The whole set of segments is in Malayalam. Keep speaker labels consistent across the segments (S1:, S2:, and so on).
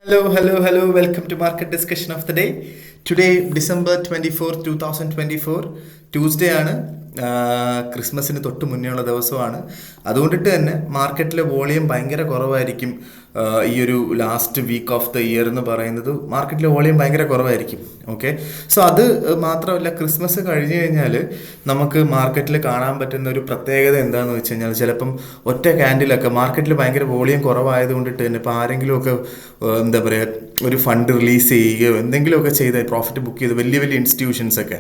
S1: Hello. Welcome to Market Discussion of the Day. Today, December 24th, 2024, Tuesday ആണ്. ക്രിസ്മസിന് തൊട്ട് മുന്നേയുള്ള ദിവസമാണ്. അതുകൊണ്ടിട്ട് തന്നെ മാർക്കറ്റിലെ വോളിയം ഭയങ്കര കുറവായിരിക്കും. ഈ ഒരു last week of the year എന്ന് പറയുന്നത് മാർക്കറ്റിലെ വോളിയം ഭയങ്കര കുറവായിരിക്കും. ഓക്കെ, സോ അത് മാത്രമല്ല, ക്രിസ്മസ് കഴിഞ്ഞ് കഴിഞ്ഞാൽ നമുക്ക് മാർക്കറ്റിൽ കാണാൻ പറ്റുന്ന ഒരു പ്രത്യേകത എന്താണെന്ന് വെച്ച് കഴിഞ്ഞാൽ, ചിലപ്പം ഒറ്റ ക്യാൻഡിലൊക്കെ മാർക്കറ്റിൽ ഭയങ്കര വോളിയം കുറവായത് കൊണ്ടിട്ട് തന്നെ ഇപ്പോൾ ആരെങ്കിലുമൊക്കെ എന്താ പറയുക, ഒരു ഫണ്ട് റിലീസ് ചെയ്യുകയോ എന്തെങ്കിലുമൊക്കെ ചെയ്ത് പ്രോഫിറ്റ് ബുക്ക് ചെയ്ത് വലിയ ഇൻസ്റ്റിറ്റ്യൂഷൻസൊക്കെ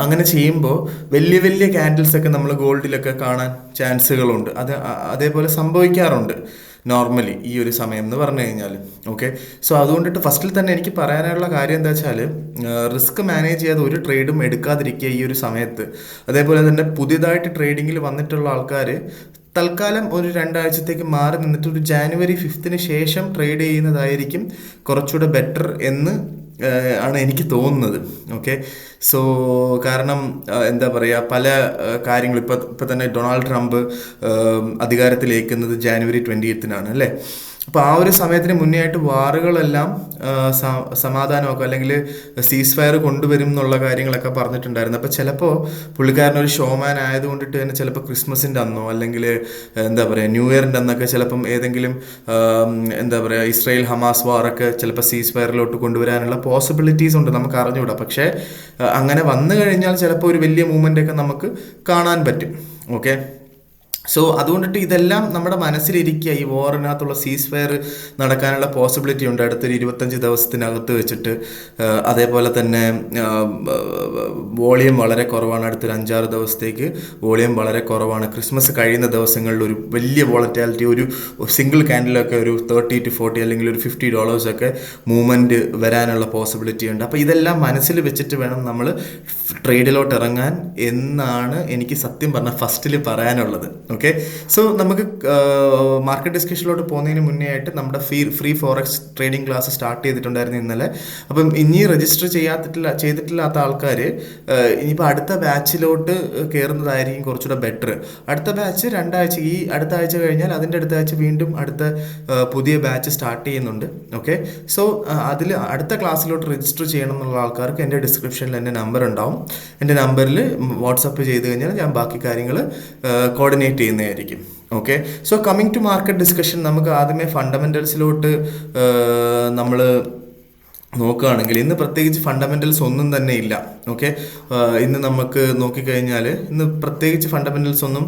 S1: അങ്ങനെ ചെയ്യുമ്പോൾ വലിയ ക്യാൻഡിൽസൊക്കെ നമ്മൾ ഗോൾഡിലൊക്കെ കാണാൻ ചാൻസുകളുണ്ട്. അതേപോലെ സംഭവിക്കാറുണ്ട് നോർമലി ഈ ഒരു സമയം എന്ന് പറഞ്ഞു കഴിഞ്ഞാൽ. ഓക്കെ, സോ അതുകൊണ്ടിട്ട് ഫസ്റ്റിൽ തന്നെ എനിക്ക് പറയാനുള്ള കാര്യം എന്താ വെച്ചാൽ, റിസ്ക് മാനേജ് ചെയ്യാതെ ഒരു ട്രേഡും എടുക്കാതിരിക്കുക ഈ ഒരു സമയത്ത്. അതേപോലെ തന്നെ പുതിയതായിട്ട് ട്രേഡിങ്ങിൽ വന്നിട്ടുള്ള ആൾക്കാർ തൽക്കാലം ഒരു 2 ആഴ്ചത്തേക്ക് മാറി നിന്നിട്ട് ഒരു ജാനുവരി 5th ശേഷം ട്രേഡ് ചെയ്യുന്നതായിരിക്കും കുറച്ചുകൂടെ ബെറ്റർ എന്ന് ആണ് എനിക്ക് തോന്നുന്നത്. ഓക്കെ, സോ കാരണം എന്താ പറയുക, പല കാര്യങ്ങൾ ഇപ്പം തന്നെ ഡൊണാൾഡ് ട്രംപ് അധികാരത്തിലേക്കുന്നത് ജാനുവരി 20th അല്ലേ. അപ്പോൾ ആ ഒരു സമയത്തിന് മുന്നേ ആയിട്ട് വാറുകളെല്ലാം സമാധാനമൊക്കെ അല്ലെങ്കിൽ സീസ് ഫയർ കൊണ്ടുവരും എന്നുള്ള കാര്യങ്ങളൊക്കെ പറഞ്ഞിട്ടുണ്ടായിരുന്നു. അപ്പോൾ ചിലപ്പോൾ പുള്ളിക്കാരനൊരു ഷോമാൻ ആയതുകൊണ്ടിട്ട് തന്നെ ചിലപ്പോൾ ക്രിസ്മസിൻ്റെ അന്നോ അല്ലെങ്കിൽ എന്താ പറയുക ന്യൂ ഇയറിൻ്റെ അന്നൊക്കെ ചിലപ്പം ഏതെങ്കിലും എന്താ പറയുക ഇസ്രായേൽ ഹമാസ് വാറൊക്കെ ചിലപ്പോൾ സീസ് ഫയറിലോട്ട് കൊണ്ടുവരാനുള്ള പോസിബിലിറ്റീസ് ഉണ്ട്, നമുക്ക് അറിഞ്ഞുകൂടാ. പക്ഷേ അങ്ങനെ വന്നു കഴിഞ്ഞാൽ ചിലപ്പോൾ ഒരു വലിയ മൂവ്മെൻ്റൊക്കെ നമുക്ക് കാണാൻ പറ്റും. ഓക്കെ, സോ അതുകൊണ്ടിട്ട് ഇതെല്ലാം നമ്മുടെ മനസ്സിലിരിക്കുക. ഈ വോറിനകത്തുള്ള സീസ് ഫയർ നടക്കാനുള്ള പോസിബിലിറ്റി ഉണ്ട് അടുത്തൊരു 25 ദിവസത്തിനകത്ത് വെച്ചിട്ട്. അതേപോലെ തന്നെ വോളിയം വളരെ കുറവാണ്, അടുത്തൊരു 5-6 ദിവസത്തേക്ക് വോളിയം വളരെ കുറവാണ്. ക്രിസ്മസ് കഴിയുന്ന ദിവസങ്ങളിൽ ഒരു വലിയ വോളറ്റാലിറ്റി, ഒരു സിംഗിൾ ക്യാൻഡിലൊക്കെ ഒരു $30 to $40 അല്ലെങ്കിൽ ഒരു $50 മൂവ്മെൻറ്റ് വരാനുള്ള പോസിബിലിറ്റി ഉണ്ട്. അപ്പോൾ ഇതെല്ലാം മനസ്സിൽ വെച്ചിട്ട് വേണം നമ്മൾ ട്രേഡിലോട്ട് ഇറങ്ങാൻ എന്നാണ് എനിക്ക് സത്യം പറഞ്ഞാൽ ഫസ്റ്റിൽ പറയാനുള്ളത്. ഓക്കെ, സോ നമുക്ക് മാർക്കറ്റ് ഡിസ്കഷനിലോട്ട് പോകുന്നതിന് മുന്നേ ആയിട്ട് നമ്മുടെ free forex trading class start ചെയ്തിട്ടുണ്ടായിരുന്നു ഇന്നലെ. അപ്പം ഇനി രജിസ്റ്റർ ചെയ്തിട്ടില്ലാത്ത ആൾക്കാർ ഇനിയിപ്പോൾ അടുത്ത ബാച്ചിലോട്ട് കയറുന്നതായിരിക്കും കുറച്ചുകൂടെ ബെറ്റർ. അടുത്ത ബാച്ച് 2 ആഴ്ച, ഈ അടുത്ത ആഴ്ച കഴിഞ്ഞാൽ അതിൻ്റെ അടുത്ത ആഴ്ച വീണ്ടും അടുത്ത പുതിയ ബാച്ച് സ്റ്റാർട്ട് ചെയ്യുന്നുണ്ട്. ഓക്കെ, സോ അതിൽ അടുത്ത ക്ലാസ്സിലോട്ട് രജിസ്റ്റർ ചെയ്യണം എന്നുള്ള ആൾക്കാർക്ക് എൻ്റെ ഡിസ്ക്രിപ്ഷനിൽ എൻ്റെ നമ്പർ ഉണ്ടാവും. എൻ്റെ നമ്പറിൽ വാട്സപ്പ് ചെയ്ത് കഴിഞ്ഞാൽ ഞാൻ ബാക്കി കാര്യങ്ങൾ കോർഡിനേറ്റ് ചെയ്യുന്നതായിരിക്കും. Okay, so coming to market discussion, നമുക്ക് ആദ്യമേ ഫണ്ടമെൻ്റൽസിലോട്ട് നമ്മൾ നോക്കുകയാണെങ്കിൽ ഇന്ന് പ്രത്യേകിച്ച് ഫണ്ടമെൻ്റൽസ് ഒന്നും തന്നെ ഇല്ല. ഓക്കെ, ഇന്ന് നമുക്ക് നോക്കിക്കഴിഞ്ഞാൽ ഇന്ന് പ്രത്യേകിച്ച് ഫണ്ടമെൻ്റൽസ് ഒന്നും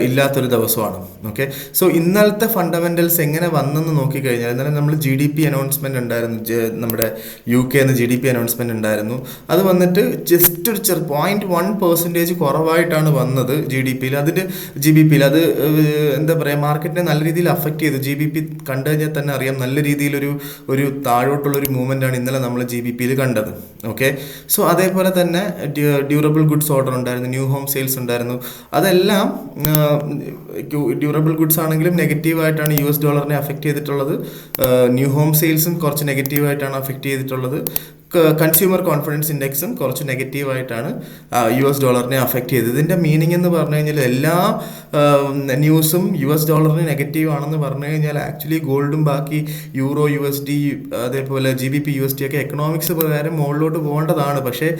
S1: ഇല്ലാത്തൊരു ദിവസമാണ്. ഓക്കെ, സോ ഇന്നലത്തെ ഫണ്ടമെൻ്റൽസ് എങ്ങനെ വന്നെന്ന് നോക്കിക്കഴിഞ്ഞാൽ, ഇന്നലെ നമ്മൾ GDP അനൗൺസ്മെൻറ്റ് ഉണ്ടായിരുന്നു, നമ്മുടെ UK GDP അനൗൺസ്മെൻറ്റ് ഉണ്ടായിരുന്നു. അത് വന്നിട്ട് ജസ്റ്റ് ഒരു 0.1% കുറവായിട്ടാണ് വന്നത് GDPയിൽ. അതിൻ്റെ GBPയിൽ അത് എന്താ പറയുക, മാർക്കറ്റിനെ നല്ല രീതിയിൽ അഫക്റ്റ് ചെയ്തു. GBP കണ്ടു കഴിഞ്ഞാൽ തന്നെ അറിയാം, നല്ല രീതിയിലൊരു താഴോട്ടുള്ളൊരു മൂവ്മെൻ്റാണ് ഇന്നലെ നമ്മൾ GBPയിൽ കണ്ടത്. ഓക്കെ, സോ അതേപോലെ തന്നെ ഡ്യൂറബിൾ ഗുഡ്സ് ഓർഡർ ഉണ്ടായിരുന്നു, ന്യൂ ഹോം സെയിൽസ് ഉണ്ടായിരുന്നു. അതെല്ലാം ഡ്യൂറബിൾ ഗുഡ്സ് ആണെങ്കിലും നെഗറ്റീവായിട്ടാണ് US ഡോളറിനെ അഫക്റ്റ് ചെയ്തിട്ടുള്ളത്. ന്യൂ ഹോം സെയിൽസും കുറച്ച് നെഗറ്റീവായിട്ടാണ് അഫക്റ്റ് ചെയ്തിട്ടുള്ളത്. കൺസ്യൂമർ കോൺഫിഡൻസ് ഇൻഡെക്സും കുറച്ച് നെഗറ്റീവായിട്ടാണ് US ഡോളറിനെ അഫക്റ്റ് ചെയ്തത്. ഇതിൻ്റെ മീനിങ് എന്ന് പറഞ്ഞു കഴിഞ്ഞാൽ എല്ലാ ന്യൂസും US ഡോളറിന് നെഗറ്റീവ് ആണെന്ന് പറഞ്ഞു കഴിഞ്ഞാൽ ആക്ച്വലി ഗോൾഡും ബാക്കി യൂറോ USD അതേപോലെ GBP USD ഒക്കെ എക്കണോമിക്സ് പ്രകാരം മുകളിലോട്ട് പോകേണ്ടതാണ്. പക്ഷേ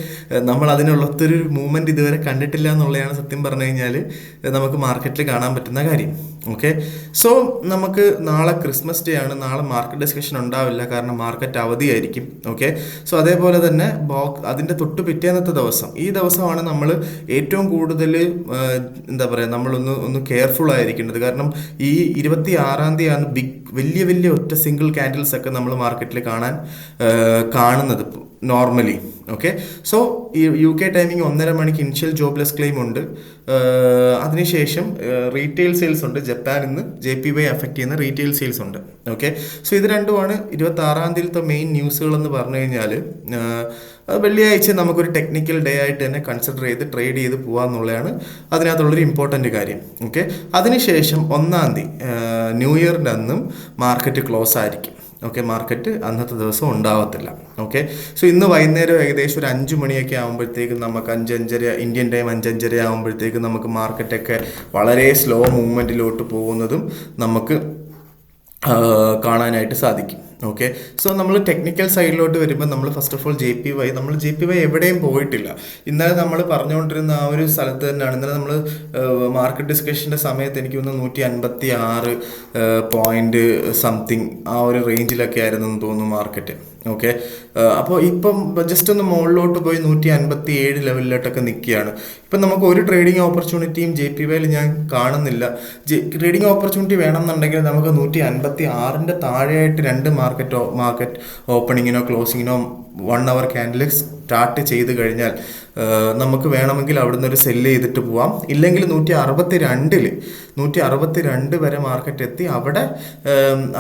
S1: നമ്മൾ അതിനുള്ളൊരു മൂവ്മെൻറ്റ് ഇതുവരെ കണ്ടിട്ടില്ല എന്നുള്ളതാണ് സത്യം പറഞ്ഞു കഴിഞ്ഞാൽ നമുക്ക് മാർക്കറ്റിൽ കാണാൻ പറ്റുന്ന കാര്യം. ഓക്കെ, സോ നമുക്ക് നാളെ ക്രിസ്മസ് ഡേ ആണ്. നാളെ മാർക്കറ്റ് ഡിസ്കഷൻ ഉണ്ടാവില്ല, കാരണം മാർക്കറ്റ് അവധിയായിരിക്കും. ഓക്കെ, സോ അതേപോലെ തന്നെ അതിൻ്റെ തൊട്ട് പിറ്റേന്നത്തെ ദിവസം, ഈ ദിവസമാണ് നമ്മൾ ഏറ്റവും കൂടുതൽ എന്താ പറയുക, നമ്മളൊന്ന് കെയർഫുൾ ആയിരിക്കേണ്ടത്. കാരണം ഈ 26-ാം തീയതിയാണ് വലിയ ഒറ്റ സിംഗിൾ ക്യാൻഡിൽസ് ഒക്കെ നമ്മൾ മാർക്കറ്റിൽ കാണുന്നത് നോർമലി. ഓക്കെ, സോ ഈ UK ടൈമിങ് 1:30 മണിക്ക് ഇനിഷ്യൽ ജോബ്ലെസ് ക്ലെയിം ഉണ്ട്. അതിനുശേഷം റീറ്റെയിൽ സെയിൽസ് ഉണ്ട്. ജപ്പാൻ ഇന്ന് JPY അഫക്റ്റ് ചെയ്യുന്ന റീറ്റെയിൽ സെയിൽസ് ഉണ്ട്. ഓക്കെ, സോ ഇത് രണ്ടുമാണ് 26-ാം തീയതിയിലത്തെ മെയിൻ ന്യൂസുകൾ എന്ന് പറഞ്ഞു കഴിഞ്ഞാൽ. വെള്ളിയാഴ്ച നമുക്കൊരു ടെക്നിക്കൽ ഡേ ആയിട്ട് തന്നെ കൺസിഡർ ചെയ്ത് ട്രേഡ് ചെയ്ത് പോകാമെന്നുള്ളതാണ് അതിനകത്തുള്ളൊരു ഇമ്പോർട്ടൻ്റ് കാര്യം. ഓക്കെ, അതിനുശേഷം 1-ാം തീയതി ന്യൂ ഇയറിൻ്റെ അന്നും മാർക്കറ്റ് ക്ലോസ് ആയിരിക്കും. ഓക്കെ, മാർക്കറ്റ് അന്നത്തെ ദിവസം ഉണ്ടാവത്തില്ല. ഓക്കെ, സോ ഇന്ന് വൈകുന്നേരം ഏകദേശം ഒരു 5 മണിയൊക്കെ ആകുമ്പോഴത്തേക്കും നമുക്ക് 5-5:30 ഇന്ത്യൻ ടൈം 5-5:30 ആകുമ്പോഴത്തേക്കും നമുക്ക് മാർക്കറ്റൊക്കെ വളരെ സ്ലോ മൂവ്മെൻറ്റിലോട്ട് പോകുന്നതും നമുക്ക് കാണാനായിട്ട് സാധിക്കും. ഓക്കെ. സോ നമ്മൾ ടെക്നിക്കൽ സൈഡിലോട്ട് വരുമ്പോൾ നമ്മൾ ഫസ്റ്റ് ഓഫ് ഓൾ നമ്മൾ ജെ പി വൈ എവിടെയും പോയിട്ടില്ല. ഇന്നലെ നമ്മൾ പറഞ്ഞുകൊണ്ടിരുന്ന ആ ഒരു സ്ഥലത്ത് തന്നെയാണ്. ഇന്നലെ നമ്മൾ മാർക്കറ്റ് ഡിസ്കഷൻ്റെ സമയത്ത് എനിക്ക് തോന്നുന്നു 156 പോയിന്റ് സംതിങ് ആ ഒരു റേഞ്ചിലൊക്കെ ആയിരുന്നു എന്ന് തോന്നുന്നു മാർക്കറ്റ്. ഓക്കെ. അപ്പോൾ ഇപ്പം ജസ്റ്റ് ഒന്ന് മുകളിലോട്ട് പോയി 157 ലെവലിലോട്ടൊക്കെ നിൽക്കുകയാണ്. ഇപ്പം നമുക്ക് ഒരു ട്രേഡിംഗ് ഓപ്പർച്യൂണിറ്റിയും ജെ പി വൈയിൽ ഞാൻ കാണുന്നില്ല. ട്രേഡിംഗ് ഓപ്പർച്യൂണിറ്റി വേണമെന്നുണ്ടെങ്കിൽ നമുക്ക് 156 താഴെയായിട്ട് രണ്ട് മാർക്കറ്റ് ഓപ്പണിങ്ങിനോ ക്ലോസിങ്ങിനോ 1 അവർ ക്യാൻഡിൽ സ്റ്റാർട്ട് ചെയ്ത് കഴിഞ്ഞാൽ നമുക്ക് വേണമെങ്കിൽ അവിടുന്ന് ഒരു സെല്ല് ചെയ്തിട്ട് പോവാം. ഇല്ലെങ്കിൽ 162 വരെ മാർക്കറ്റ് എത്തി അവിടെ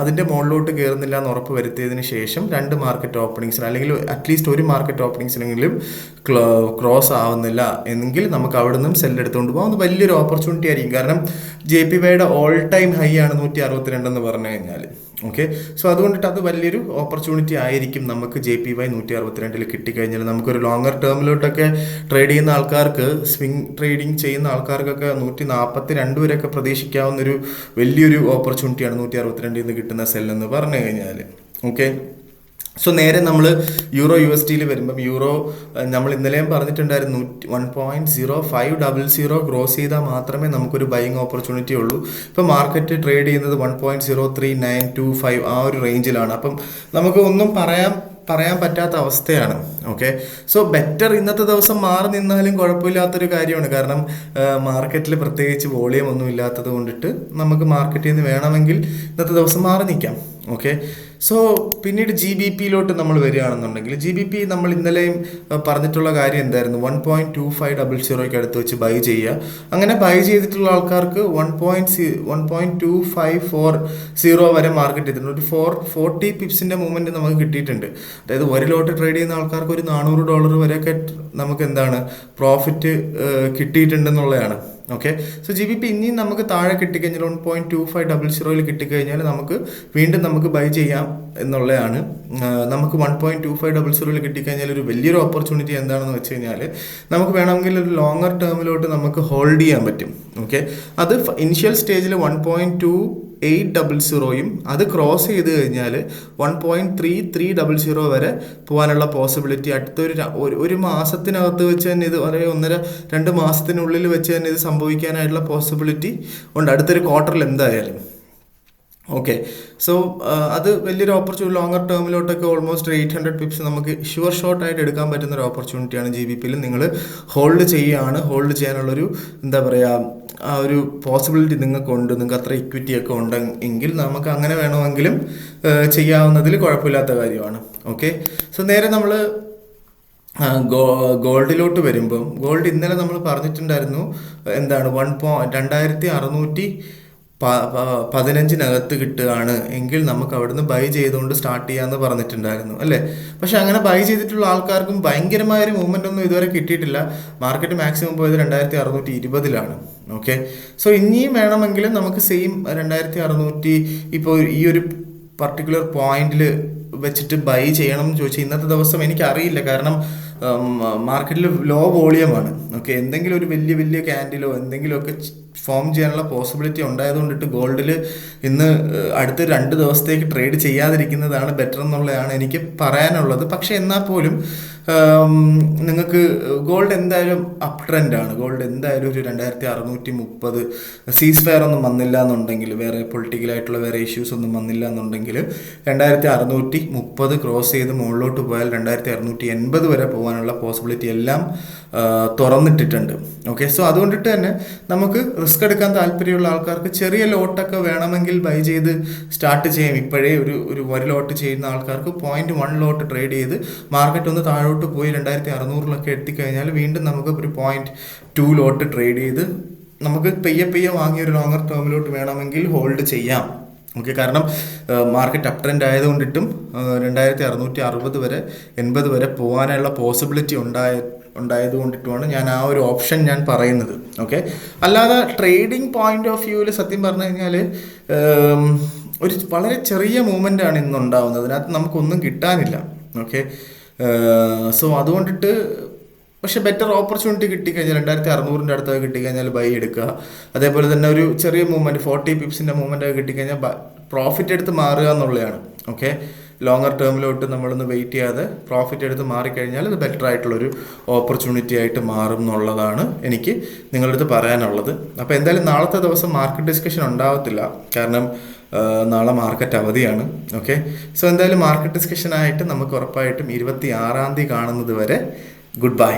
S1: അതിൻ്റെ മുകളിലോട്ട് കയറുന്നില്ല എന്ന് ഉറപ്പ് വരുത്തിയതിന് ശേഷം രണ്ട് മാർക്കറ്റ് ഓപ്പണിങ്സിന് അല്ലെങ്കിൽ അറ്റ്ലീസ്റ്റ് ഒരു മാർക്കറ്റ് ഓപ്പണിങ്സിനെങ്കിലും ക്രോസ് ആവുന്നില്ല എങ്കിൽ നമുക്ക് അവിടെ നിന്നും സെല്ല് എടുത്തുകൊണ്ട് പോകാം. അത് വലിയൊരു ഓപ്പർച്യൂണിറ്റി ആയിരിക്കും. കാരണം ജെ പി വൈയുടെ ഓൾ ടൈം ഹൈ ആണ് 162 എന്ന് പറഞ്ഞു കഴിഞ്ഞാൽ. ഓക്കെ. സോ അതുകൊണ്ടിട്ട് അത് വലിയൊരു ഓപ്പർച്യൂണിറ്റി ആയിരിക്കും നമുക്ക് ജെ പി വൈ 162 കിട്ടിക്കഴിഞ്ഞാൽ. നമുക്കൊരു ലോങ്ങർ ടേമിലോട്ടൊക്കെ ട്രേഡ് ചെയ്യുന്ന ആൾക്കാർക്ക്, സ്വിംഗ് ട്രേഡിങ് ചെയ്യുന്ന ആൾക്കാർക്കൊക്കെ 142 വരെയൊക്കെ പ്രതീക്ഷിക്കാവുന്നൊരു വലിയൊരു ഓപ്പർച്യൂണിറ്റിയാണ് 162 കിട്ടുന്ന സെല്ലെന്ന് പറഞ്ഞു കഴിഞ്ഞാൽ. ഓക്കെ. സോ നേരെ നമ്മൾ യൂറോ USDയിൽ വരുമ്പം യൂറോ നമ്മൾ ഇന്നലെയും പറഞ്ഞിട്ടുണ്ടായിരുന്നു 1.0500 ക്രോസ് ചെയ്താൽ മാത്രമേ നമുക്കൊരു ബൈയിങ് ഓപ്പർച്യൂണിറ്റി ഉള്ളൂ. ഇപ്പം മാർക്കറ്റ് ട്രേഡ് ചെയ്യുന്നത് 1.03925 ആ ഒരു റേഞ്ചിലാണ്. അപ്പം നമുക്ക് ഒന്നും പറയാൻ പറ്റാത്ത അവസ്ഥയാണ്. ഓക്കെ. സോ ബെറ്റർ ഇന്നത്തെ ദിവസം മാറി നിന്നാലും കുഴപ്പമില്ലാത്തൊരു കാര്യമാണ്. കാരണം മാർക്കറ്റിൽ പ്രത്യേകിച്ച് വോളിയം ഒന്നും ഇല്ലാത്തത് കൊണ്ടിട്ട് നമുക്ക് മാർക്കറ്റിൽ നിന്ന് വേണമെങ്കിൽ ഇന്നത്തെ ദിവസം മാറി നിൽക്കാം. ഓക്കെ. സോ പിന്നീട് GBPയിലോട്ട് നമ്മൾ വരികയാണെന്നുണ്ടെങ്കിൽ GBP നമ്മൾ ഇന്നലെയും പറഞ്ഞിട്ടുള്ള കാര്യം എന്തായിരുന്നു? 1.2500 അടുത്ത് വെച്ച് ബൈ ചെയ്യുക. അങ്ങനെ ബൈ ചെയ്തിട്ടുള്ള ആൾക്കാർക്ക് 1.2540 വരെ മാർക്കറ്റ് എത്തുന്നുണ്ട്. ഒരു 40 പിപ്സിൻ്റെ മൂവ്മെൻറ്റ് നമുക്ക് കിട്ടിയിട്ടുണ്ട്. അതായത് ഒരു ലോട്ട് ട്രേഡ് ചെയ്യുന്ന ആൾക്കാർക്ക് ഒരു $400 വരെയൊക്കെ നമുക്ക് എന്താണ് പ്രോഫിറ്റ് കിട്ടിയിട്ടുണ്ടെന്നുള്ളതാണ്. ഓക്കെ. സോ GBP ഇനിയും നമുക്ക് താഴെ കിട്ടിക്കഴിഞ്ഞാൽ 1.2500 കിട്ടിക്കഴിഞ്ഞാൽ വീണ്ടും നമുക്ക് ബൈ ചെയ്യാം എന്നുള്ളതാണ്. നമുക്ക് 1.2500 കിട്ടിക്കഴിഞ്ഞാൽ ഒരു വലിയൊരു ഓപ്പർച്യൂണിറ്റി എന്താണെന്ന് വെച്ച് കഴിഞ്ഞാൽ നമുക്ക് വേണമെങ്കിൽ ഒരു ലോങ്ങർ ടേമിലോട്ട് നമുക്ക് ഹോൾഡ് ചെയ്യാൻ പറ്റും. ഓക്കെ. അത് ഇനിഷ്യൽ സ്റ്റേജിൽ 1.2800 അത് ക്രോസ് ചെയ്ത് കഴിഞ്ഞാൽ 1.3300 വരെ പോകാനുള്ള പോസിബിലിറ്റി ഒരു മാസത്തിനകത്ത് വെച്ച് തന്നെ ഇത് 1.5-2 മാസത്തിനുള്ളിൽ വെച്ച് തന്നെ ഇത് സംഭവിക്കാനായിട്ടുള്ള പോസിബിലിറ്റി ഉണ്ട് അടുത്തൊരു ക്വാർട്ടറിൽ എന്തായാലും. ഓക്കെ. സോ അത് വലിയൊരു ഓപ്പർച്യൂണിറ്റി. ലോങ്ങർ ടേമിലോട്ടൊക്കെ ഓൾമോസ്റ്റ് 800 പിപ്സ് നമുക്ക് ഷുവർ ഷോട്ട് ആയിട്ട് എടുക്കാൻ പറ്റുന്ന ഒരു ഓപ്പർച്യൂണിറ്റിയാണ് GBPയിൽ. നിങ്ങൾ ഹോൾഡ് ചെയ്യാനുള്ളൊരു എന്താ പറയുക ആ ഒരു പോസിബിലിറ്റി നിങ്ങൾക്കുണ്ട്. നിങ്ങൾക്ക് അത്ര ഇക്വിറ്റി ഒക്കെ ഉണ്ടെങ്കിൽ നമുക്ക് അങ്ങനെ വേണമെങ്കിലും ചെയ്യാവുന്നതിൽ കുഴപ്പമില്ലാത്ത കാര്യമാണ്. ഓക്കെ. സോ നേരെ നമ്മൾ ഗോൾഡിലോട്ട് വരുമ്പം ഗോൾഡ് ഇന്നലെ നമ്മൾ പറഞ്ഞിട്ടുണ്ടായിരുന്നു എന്താണ് 2615 കിട്ടുകയാണ് എങ്കിൽ നമുക്ക് അവിടുന്ന് ബൈ ചെയ്തുകൊണ്ട് സ്റ്റാർട്ട് ചെയ്യാമെന്ന് പറഞ്ഞിട്ടുണ്ടായിരുന്നു അല്ലേ. പക്ഷെ അങ്ങനെ ബൈ ചെയ്തിട്ടുള്ള ആൾക്കാർക്കും ഭയങ്കരമായൊരു മൂവ്മെൻ്റ് ഒന്നും ഇതുവരെ കിട്ടിയിട്ടില്ല. മാർക്കറ്റ് മാക്സിമം പോയത് 2620 ഓക്കെ. സോ ഇനിയും വേണമെങ്കിലും നമുക്ക് സെയിം 2600 ഇപ്പോൾ ഈ ഒരു പർട്ടിക്കുലർ പോയിന്റിൽ വെച്ചിട്ട് ബൈ ചെയ്യണം എന്ന് ചോദിച്ചാൽ ഇന്നത്തെ ദിവസം എനിക്കറിയില്ല. കാരണം മാർക്കറ്റിൽ ലോ വോളിയമാണ്. ഓക്കെ. എന്തെങ്കിലും ഒരു വലിയ ക്യാൻഡിലോ എന്തെങ്കിലുമൊക്കെ ഫോം ചെയ്യാനുള്ള പോസിബിലിറ്റി ഉണ്ടായതുകൊണ്ടിട്ട് ഗോൾഡിൽ ഇന്ന് അടുത്ത 2 ദിവസത്തേക്ക് ട്രേഡ് ചെയ്യാതിരിക്കുന്നതാണ് ബെറ്റർ എന്നുള്ളതാണ് എനിക്ക് പറയാനുള്ളത്. പക്ഷെ എന്നാൽ പോലും നിങ്ങൾക്ക് ഗോൾഡ് എന്തായാലും അപ് ട്രെൻഡാണ്. ഗോൾഡ് എന്തായാലും ഒരു 2630 സീസ് ഫയർ ഒന്നും വന്നില്ല എന്നുണ്ടെങ്കിൽ, വേറെ പൊളിറ്റിക്കലായിട്ടുള്ള വേറെ ഇഷ്യൂസ് ഒന്നും വന്നില്ല എന്നുണ്ടെങ്കിൽ 2630 ക്രോസ് ചെയ്ത് മുകളിലോട്ട് പോയാൽ 2680 വരെ പോകാനുള്ള പോസിബിലിറ്റി എല്ലാം തുറന്നിട്ടിട്ടുണ്ട്. ഓക്കെ. സോ അതുകൊണ്ടിട്ട് തന്നെ നമുക്ക് റിസ്ക് എടുക്കാൻ താല്പര്യമുള്ള ആൾക്കാർക്ക് ചെറിയ ലോട്ടൊക്കെ വേണമെങ്കിൽ ബൈ ചെയ്ത് സ്റ്റാർട്ട് ചെയ്യാം. ഇപ്പോഴേ ഒരു ലോട്ട് ചെയ്യുന്ന ആൾക്കാർക്ക് 0.1 ലോട്ട് ട്രേഡ് ചെയ്ത് മാർക്കറ്റ് ഒന്ന് താഴോട്ട് പോയി 2600 എത്തിക്കഴിഞ്ഞാൽ വീണ്ടും നമുക്ക് ഒരു 0.2 ലോട്ട് ട്രേഡ് ചെയ്ത് നമുക്ക് പെയ്യെ വാങ്ങിയ ഒരു ലോങ്ങർ ടേമിലോട്ട് വേണമെങ്കിൽ ഹോൾഡ് ചെയ്യാം. ഓക്കെ. കാരണം മാർക്കറ്റ് അപ് ട്രെൻഡ് ആയതുകൊണ്ടിട്ടും 2660 വരെ 80 വരെ പോകാനുള്ള പോസിബിലിറ്റി ഉണ്ടായത് കൊണ്ടിട്ടുമാണ് ഞാൻ ആ ഒരു ഓപ്ഷൻ ഞാൻ പറയുന്നത്. ഓക്കെ. അല്ലാതെ ട്രേഡിംഗ് പോയിന്റ് ഓഫ് വ്യൂവിൽ സത്യം പറഞ്ഞു കഴിഞ്ഞാൽ ഒരു വളരെ ചെറിയ മൂവ്മെൻ്റ് ആണ് ഇന്നുണ്ടാവുന്നത്. അതിനകത്ത് നമുക്കൊന്നും കിട്ടാനില്ല. ഓക്കെ. സോ അതുകൊണ്ടിട്ട് പക്ഷെ ബെറ്റർ ഓപ്പർച്യൂണിറ്റി കിട്ടിക്കഴിഞ്ഞാൽ 2600 അടുത്തൊക്കെ കിട്ടിക്കഴിഞ്ഞാൽ ബൈ എടുക്കുക. അതേപോലെ തന്നെ ഒരു ചെറിയ മൂവ്മെൻറ്റ് 40 പിപ്സിൻ്റെ മൂവ്മെൻ്റ് ഒക്കെ കിട്ടിക്കഴിഞ്ഞാൽ പ്രോഫിറ്റ് എടുത്ത് മാറുക എന്നുള്ളതാണ്. ഓക്കെ. ലോങ്ങർ ടേമിലോട്ട് നമ്മളൊന്ന് വെയിറ്റ് ചെയ്യാതെ പ്രോഫിറ്റ് എടുത്ത് മാറിക്കഴിഞ്ഞാൽ അത് ബെറ്റർ ആയിട്ടുള്ളൊരു ഓപ്പർച്യൂണിറ്റി ആയിട്ട് മാറും എന്നുള്ളതാണ് എനിക്ക് നിങ്ങളുടെ അടുത്ത് പറയാനുള്ളത്. അപ്പോൾ എന്തായാലും നാളത്തെ ദിവസം മാർക്കറ്റ് ഡിസ്കഷൻ ഉണ്ടാവത്തില്ല, കാരണം നാളെ മാർക്കറ്റ് അവധിയാണ്. ഓക്കെ, സോ എന്തായാലും മാർക്കറ്റ് ഡിസ്കഷനായിട്ട് നമുക്ക് ഉറപ്പായിട്ടും 26-ാം തീയതി കാണുന്നത് വരെ ഗുഡ് ബൈ.